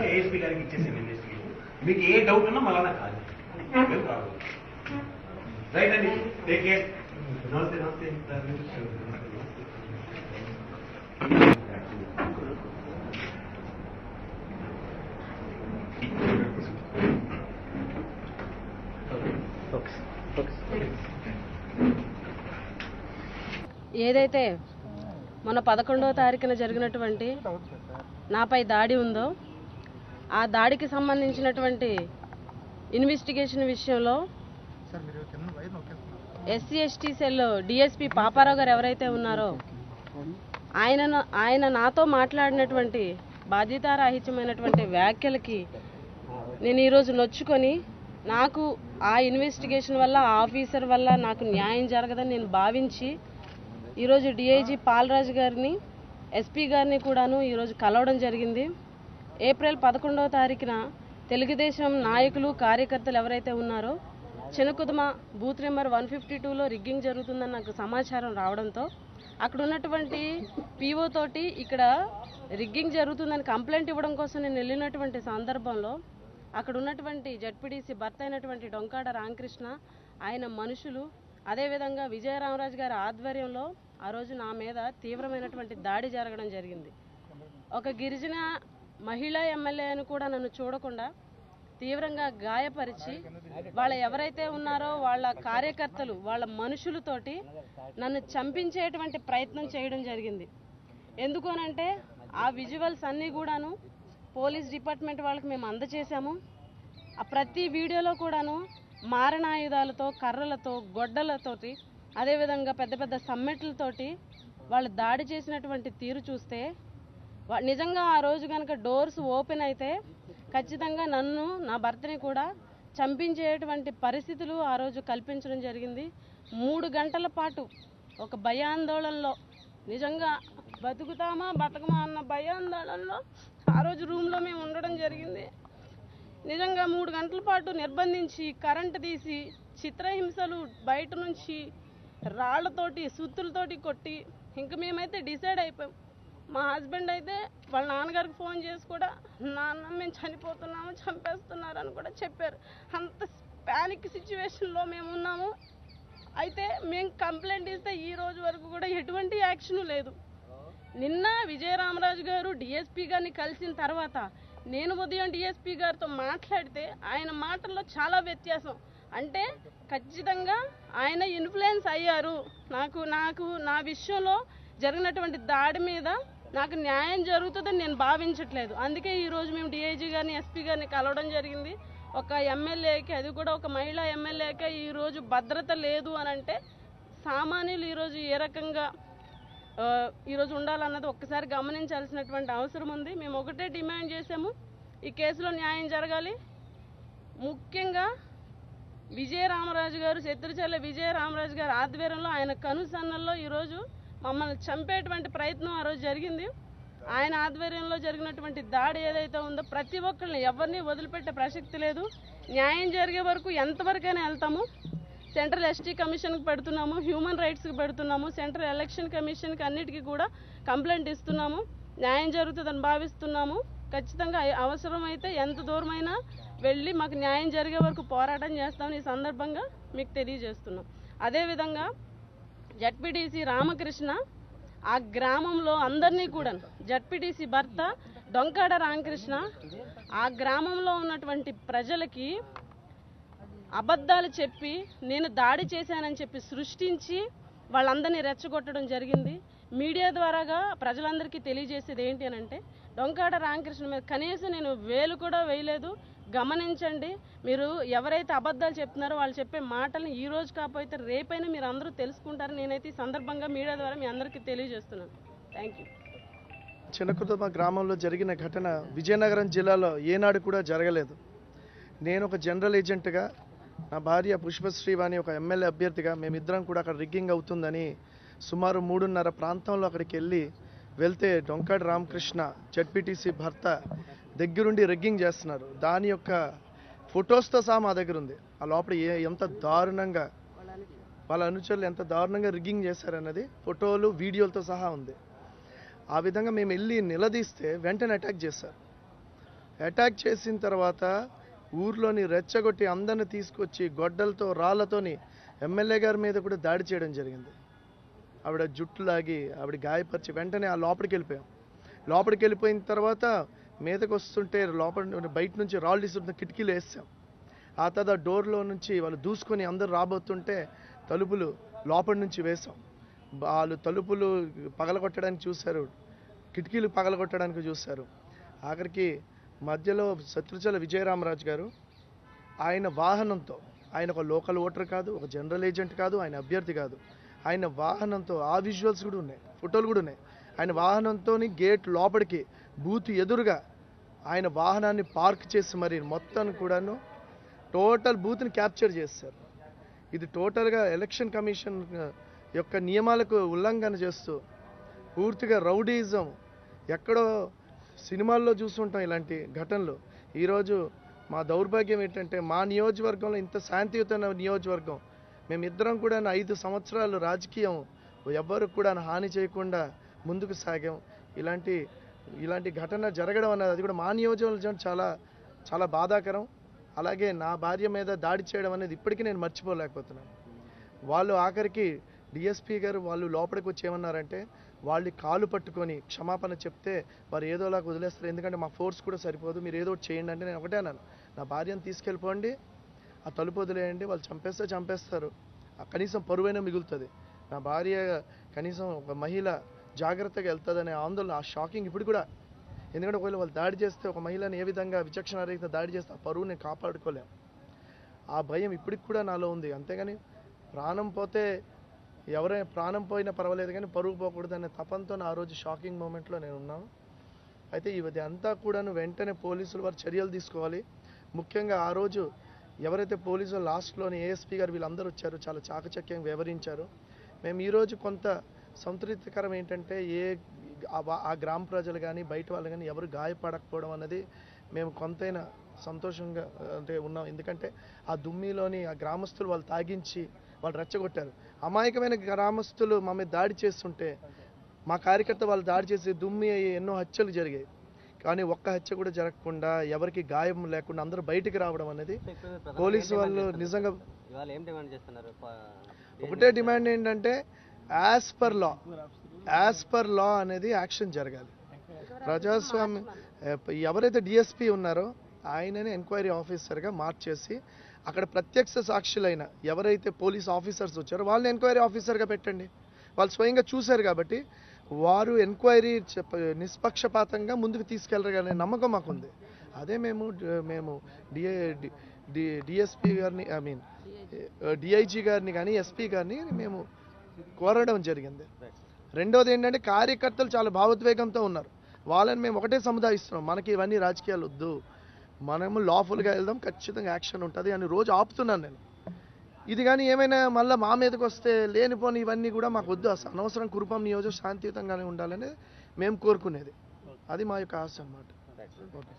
ASP గారికి ఇచ్చేసాను investigation. మీకు ఏ డౌట్ ఉన్నా మళ్ళా నాకు కాదు. రైట్ అండి, టేక్ కేర్. నమస్తే నమస్తే. ఏదైతే మొన్న 11వ తారీఖున జరిగినటువంటి నాపై దాడి ఉందో ఆ దాడికి సంబంధించినటువంటి ఇన్వెస్టిగేషన్ విషయంలో SC ST cell DSP Paparao గారు ఎవరైతే ఉన్నారో ఆయన నాతో మాట్లాడినటువంటి బాధ్యతారాహిత్యమైనటువంటి వ్యాఖ్యలకి నేను ఈరోజు నొచ్చుకొని నాకు ఆ ఇన్వెస్టిగేషన్ వల్ల ఆ ఆఫీసర్ వల్ల నాకు న్యాయం జరగదని నేను భావించి ఈరోజు డిఐజీ పాలరాజు గారిని ఎస్పీ గారిని కూడాను ఈరోజు కలవడం జరిగింది. ఏప్రిల్ 11వ తారీఖున తెలుగుదేశం నాయకులు కార్యకర్తలు ఎవరైతే ఉన్నారో చినకుదుమ బూత్ నెంబర్ 152లో రిగ్గింగ్ జరుగుతుందని నాకు సమాచారం రావడంతో అక్కడ ఉన్నటువంటి పీఓ తోటి ఇక్కడ రిగ్గింగ్ జరుగుతుందని కంప్లైంట్ ఇవ్వడం కోసం నేను వెళ్ళినటువంటి సందర్భంలో అక్కడ ఉన్నటువంటి జడ్పీటీసీ భర్త అయినటువంటి డొంకాడ రామకృష్ణ ఆయన మనుషులు అదేవిధంగా విజయరామరాజు గారి ఆధ్వర్యంలో ఆ రోజు నా మీద తీవ్రమైనటువంటి దాడి జరగడం జరిగింది. ఒక గిరిజన మహిళా ఎమ్మెల్యేను కూడా నన్ను చూడకుండా తీవ్రంగా గాయపరిచి వాళ్ళ ఎవరైతే ఉన్నారో వాళ్ళ కార్యకర్తలు వాళ్ళ మనుషులతోటి నన్ను చంపించేటువంటి ప్రయత్నం చేయడం జరిగింది. ఎందుకు అనంటే ఆ విజువల్స్ అన్నీ కూడాను పోలీస్ డిపార్ట్మెంట్ వాళ్ళకి మేము అందజేశాము. ఆ ప్రతి వీడియోలో కూడాను మారణాయుధాలతో కర్రలతో గొడ్డలతోటి అదేవిధంగా పెద్ద పెద్ద సమ్మెట్లతోటి వాళ్ళు దాడి చేసినటువంటి తీరు చూస్తే నిజంగా ఆ రోజు కనుక డోర్స్ ఓపెన్ అయితే ఖచ్చితంగా నన్ను నా భర్తని కూడా చంపించేటువంటి పరిస్థితులు ఆ రోజు కల్పించడం జరిగింది. 3 గంటల పాటు ఒక భయాందోళనలో నిజంగా బతుకుతామా బతకమా అన్న భయాందోళనలో ఆ రోజు రూమ్లో మేము ఉండడం జరిగింది. నిజంగా 3 గంటల పాటు నిర్బంధించి కరెంటు తీసి చిత్రహింసలు బయట నుంచి రాళ్లతోటి సుత్తులతోటి కొట్టి ఇంక మేమైతే డిసైడ్ అయిపోయాం. మా హస్బెండ్ అయితే వాళ్ళ నాన్నగారికి ఫోన్ చేసి కూడా నాన్న మేము చనిపోతున్నాము చంపేస్తున్నారు అని కూడా చెప్పారు. అంత ప్యానిక్ సిచ్యువేషన్లో మేము ఉన్నాము. అయితే మేము కంప్లైంట్ ఇస్తే ఈ రోజు వరకు కూడా ఎటువంటి యాక్షన్ లేదు. నిన్న విజయరామరాజు గారు డిఎస్పీ గారిని కలిసిన తర్వాత నేను ఉదయం డిఎస్పీ గారితో మాట్లాడితే ఆయన మాటల్లో చాలా వ్యత్యాసం. అంటే ఖచ్చితంగా ఆయన ఇన్ఫ్లుయెన్స్ అయ్యారు. నాకు నా విషయంలో జరిగినటువంటి దాడి మీద నాకు న్యాయం జరుగుతుందని నేను భావించట్లేదు. అందుకే ఈరోజు మేము డిఐజీ గారిని ఎస్పీ గారిని కలవడం జరిగింది. ఒక ఎమ్మెల్యేకి, అది కూడా ఒక మహిళా ఎమ్మెల్యేకి ఈరోజు భద్రత లేదు అని అంటే సామాన్యులు ఈరోజు ఏ రకంగా ఈరోజు ఉండాలన్నది ఒక్కసారి గమనించాల్సినటువంటి అవసరం ఉంది. మేము ఒకటే డిమాండ్ చేసాము, ఈ కేసులో న్యాయం జరగాలి. ముఖ్యంగా విజయరామరాజు గారు శత్రుచర్ల విజయరామరాజు గారి ఆధ్వర్యంలో ఆయన కనుసన్నల్లో ఈరోజు మమ్మల్ని చంపేటువంటి ప్రయత్నం ఆ రోజు జరిగింది. ఆయన ఆధ్వర్యంలో జరిగినటువంటి దాడి ఏదైతే ఉందో ప్రతి ఒక్కరిని ఎవరిని వదిలిపెట్టే ప్రసక్తి లేదు. న్యాయం జరిగే వరకు ఎంతవరకైనా వెళ్తాము. సెంట్రల్ ఎస్టీ కమిషన్కి పెడుతున్నాము, హ్యూమన్ రైట్స్కి పెడుతున్నాము, సెంట్రల్ ఎలక్షన్ కమిషన్కి అన్నిటికీ కూడా కంప్లైంట్ ఇస్తున్నాము. న్యాయం జరుగుతుందని భావిస్తున్నాము. ఖచ్చితంగా అవసరమైతే ఎంత దూరమైనా వెళ్ళి మాకు న్యాయం జరిగే వరకు పోరాటం చేస్తామని ఈ సందర్భంగా మీకు తెలియజేస్తున్నాం. అదేవిధంగా జడ్పీటీసీ రామకృష్ణ ఆ గ్రామంలో అందరినీ కూడా జడ్పీటీసీ భర్త డొంకాడ రామకృష్ణ ఆ గ్రామంలో ఉన్నటువంటి ప్రజలకి అబద్ధాలు చెప్పి నేను దాడి చేశానని చెప్పి సృష్టించి వాళ్ళందరినీ రెచ్చగొట్టడం జరిగింది. మీడియా ద్వారాగా ప్రజలందరికీ తెలియజేసేది ఏంటి అని అంటే డొంకాడ రామకృష్ణ మీద కనీసం నేను వేలు కూడా వేయలేదు. గమనించండి, మీరు ఎవరైతే అబద్ధాలు చెప్తున్నారో వాళ్ళు చెప్పే మాటలను ఈ రోజు కాకపోతే రేపైనా మీరు అందరూ తెలుసుకుంటారని నేనైతే ఈ సందర్భంగా మీడియా ద్వారా మీ అందరికీ తెలియజేస్తున్నాను. Thank you. చినకుదుమ గ్రామంలో జరిగిన ఘటన విజయనగరం జిల్లాలో ఏనాడు కూడా జరగలేదు. నేను ఒక జనరల్ ఏజెంట్గా, నా భార్య పుష్పశ్రీవాణి ఒక ఎమ్మెల్యే అభ్యర్థిగా మేమిద్దరం కూడా అక్కడ రిగ్గింగ్ అవుతుందని సుమారు 3:30 ప్రాంతంలో అక్కడికి వెళ్తే డొంకాడ రామకృష్ణ జడ్పీటీసీ భర్త దగ్గరుండి రిగ్గింగ్ చేస్తున్నారు. దాని యొక్క ఫొటోస్తో సహా మా దగ్గర ఉంది. ఆ లోపల ఎంత దారుణంగా వాళ్ళ అనుచరులు ఎంత దారుణంగా రిగ్గింగ్ చేశారన్నది ఫోటోలు వీడియోలతో సహా ఉంది. ఆ విధంగా మేము వెళ్ళి నిలదీస్తే వెంటనే అటాక్ చేశారు. అటాక్ చేసిన తర్వాత ఊర్లోని రెచ్చగొట్టి అందరిని తీసుకొచ్చి గొడ్డలతో రాళ్లతోని ఎమ్మెల్యే గారి మీద కూడా దాడి చేయడం జరిగింది. ఆవిడ జుట్టు లాగి ఆవిడ గాయపరిచి వెంటనే ఆ లోపలికి వెళ్ళిపోయాం. లోపలికి వెళ్ళిపోయిన తర్వాత మీదకి వస్తుంటే బయట నుంచి రాళ్ళు ఇస్తుంటే కిటికీలు వేసాం. ఆ తర్వాత డోర్లో నుంచి వాళ్ళు దూసుకొని అందరు రాబోతుంటే తలుపులు లోపలి నుంచి వేసాం. వాళ్ళు తలుపులు పగలగొట్టడానికి చూశారు, కిటికీలు పగలగొట్టడానికి చూశారు. ఆఖరికి మధ్యలో శత్రుచల విజయరామరాజు గారు ఆయన వాహనంతో, ఆయన ఒక లోకల్ ఓటర్ కాదు, ఒక జనరల్ ఏజెంట్ కాదు, ఆయన అభ్యర్థి కాదు, ఆయన వాహనంతో, ఆ విజువల్స్ కూడా ఉన్నాయి, ఫోటోలు కూడా ఉన్నాయి, ఆయన వాహనంతో గేట్ లోపలికి బూత్ ఎదురుగా ఆయన వాహనాన్ని పార్క్ చేసి మరి మొత్తం కూడాను టోటల్ బూత్ని క్యాప్చర్ చేస్తారు. ఇది టోటల్గా ఎలక్షన్ కమిషన్ యొక్క నియమాలకు ఉల్లంఘన చేస్తూ పూర్తిగా రౌడీయిజం. ఎక్కడో సినిమాల్లో చూస్తుంటాం ఇలాంటి ఘటనలు. ఈరోజు మా దౌర్భాగ్యం ఏంటంటే మా నియోజకవర్గంలో ఇంత శాంతియుతమైన నియోజకవర్గం, మేమిద్దరం కూడా 5 సంవత్సరాలు రాజకీయం ఎవ్వరు కూడా హాని చేయకుండా ముందుకు సాగాం. ఇలాంటి ఘటన జరగడం అన్నది అది కూడా మా నియోజకవర్గం చాలా చాలా బాధాకరం. అలాగే నా భార్య మీద దాడి చేయడం అనేది ఇప్పటికీ నేను మర్చిపోలేకపోతున్నాను. వాళ్ళు ఆఖరికి డిఎస్పీ గారు వాళ్ళు లోపలికి వచ్చి ఏమన్నారంటే వాళ్ళు కాలు పట్టుకొని క్షమాపణ చెప్తే వారు ఏదోలాగా వదిలేస్తారు, ఎందుకంటే మా ఫోర్స్ కూడా సరిపోదు, మీరు ఏదో చేయండి అంటే నేను ఒకటే అన్నాను, నా భార్యను తీసుకెళ్ళిపోండి, ఆ తలుపు వదిలేయండి, వాళ్ళు చంపేస్తారు, కనీసం పరువైనా మిగులుతుంది, నా భార్య కనీసం ఒక మహిళ జాగ్రత్తగా వెళ్తుందనే ఆందోళన, ఆ షాకింగ్ ఇప్పుడు కూడా. ఎందుకంటే ఒకవేళ వాళ్ళు దాడి చేస్తే ఒక మహిళని ఏ విధంగా విచక్షణారహిత దాడి చేస్తే ఆ పరువుని కాపాడుకోలేం, ఆ భయం ఇప్పటికి కూడా నాలో ఉంది. అంతేగాని ప్రాణం పోతే ఎవరైనా ప్రాణం పోయినా పర్వాలేదు కానీ పరువు పోకూడదనే తపంతో ఆ రోజు షాకింగ్ మూమెంట్లో నేను ఉన్నాను. అయితే ఇది అంతా కూడాను వెంటనే పోలీసులు వారు చర్యలు తీసుకోవాలి. ముఖ్యంగా ఆ రోజు ఎవరైతే పోలీసులు లాస్ట్లోని ఏఎస్పీ గారు వీళ్ళందరూ వచ్చారు, చాలా చాకచక్యంగా వ్యవహరించారు. మేము ఈరోజు కొంత సంతృప్తికరం ఏంటంటే ఆ గ్రామ ప్రజలు కానీ బయట వాళ్ళు కానీ ఎవరు గాయపడకపోవడం అన్నది మేము కొంతైనా సంతోషంగా అంటే ఉన్నాం. ఎందుకంటే ఆ దుమ్మిలోని ఆ గ్రామస్తులు వాళ్ళు తాగించి వాళ్ళు రెచ్చగొట్టారు. అమాయకమైన గ్రామస్తులు మా మీద దాడి చేస్తుంటే మా కార్యకర్త వాళ్ళు దాడి చేసి దుమ్మి ఎన్నో హత్యలు జరిగాయి, కానీ ఒక్క హత్య కూడా జరగకుండా ఎవరికి గాయం లేకుండా అందరూ బయటికి రావడం అనేది పోలీసు వాళ్ళు నిజంగా ఒకటే డిమాండ్ ఏంటంటే యాజ్ పర్ లా అనేది యాక్షన్ జరగాలి. ప్రజాస్వామ్యం ఎవరైతే డిఎస్పీ ఉన్నారో ఆయననే ఎంక్వైరీ ఆఫీసర్గా మార్చేసి అక్కడ ప్రత్యక్ష సాక్షులైన ఎవరైతే పోలీస్ ఆఫీసర్స్ వచ్చారో వాళ్ళని ఎంక్వైరీ ఆఫీసర్గా పెట్టండి. వాళ్ళు స్వయంగా చూశారు కాబట్టి వారు ఎంక్వైరీ నిష్పక్షపాతంగా ముందుకు తీసుకెళ్ళగలనే నమ్మకం మాకుంది. అదే మేము డిఎస్పీ గారిని డిఐజీ గారిని కానీ ఎస్పీ గారిని మేము కోరడం జరిగింది. రెండోది ఏంటంటే కార్యకర్తలు చాలా భావోద్వేగంతో ఉన్నారు, వాళ్ళని మేము ఒకటే సముదాయిస్తున్నాం, మనకి ఇవన్నీ రాజకీయాలు వద్దు, మనము లాఫుల్గా వెళ్దాం, ఖచ్చితంగా యాక్షన్ ఉంటుంది అని రోజు ఆపుతున్నాను నేను. ఇది కానీ ఏమైనా మళ్ళీ మా మీదకి వస్తే లేనిపోని ఇవన్నీ కూడా మాకు వద్దు, అసలు అనవసరం కురుపం నియోజకవర్గం శాంతియుతంగానే ఉండాలని మేము కోరుకునేది. అది మా యొక్క ఆశ అన్నమాట. ఓకే.